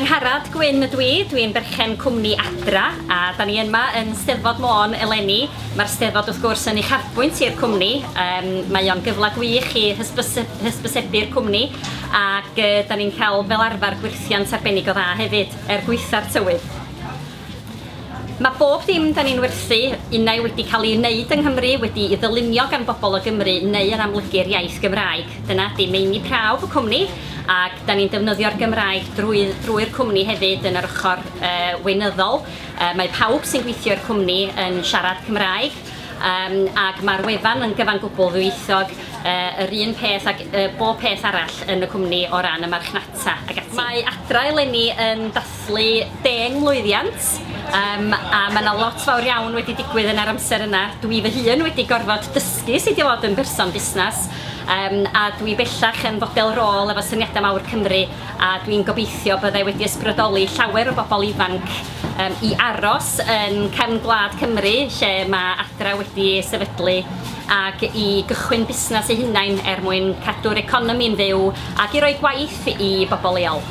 Angharad Gwyn ydw i, dwi'n berchen cwmni Adra a da ni yma yn Steddfod Môn eleni. Mae'r Steddfod wrth gwrs yn uchafbwynt i'r cwmni. Mae o'n gyfle gwych i hysbysebu'r cwmni ac da ni'n cael fel arfer gwerthiant arbennig o dda hefyd gweitha'r tywydd. Mae bob dim da ni'n werthu unau wedi cael ei wneud yng Nghymru, wedi ei ddylunio gan bobl o Gymru neu yn amlygu'r iaith Gymraeg. Dyna di meini prawf y cwmni ac da ni'n defnyddio'r Gymraeg drwy'r cwmni hefyd yn yr ochr weinyddol. Mae pawb sy'n gweithio i'r cwmni yn siarad Cymraeg ac mae'r wefan yn gyfan gwbl ddwyieithog yr un peth ac bob peth arall yn y cwmni o ran y marchnata ag ati. Mae Adra eleni yn dathlu 10 mlwyddiant a mae yna lot fawr iawn wedi digwydd yn yr amser yna. Dwi fy hun wedi gorfod dysgu sut i fod yn berson busnes a dwi bellach yn fodel rôl efo syniadau mawr Cymru a dwi'n gobeithio byddai wedi ysbrydoli llawer o bobl ifanc i aros yn cefn gwlad Cymru lle mae Adra wedi sefydlu ac i gychwyn busnes eu hunain mwyn cadw'r economi'n fyw ac i roi gwaith i bobl leol.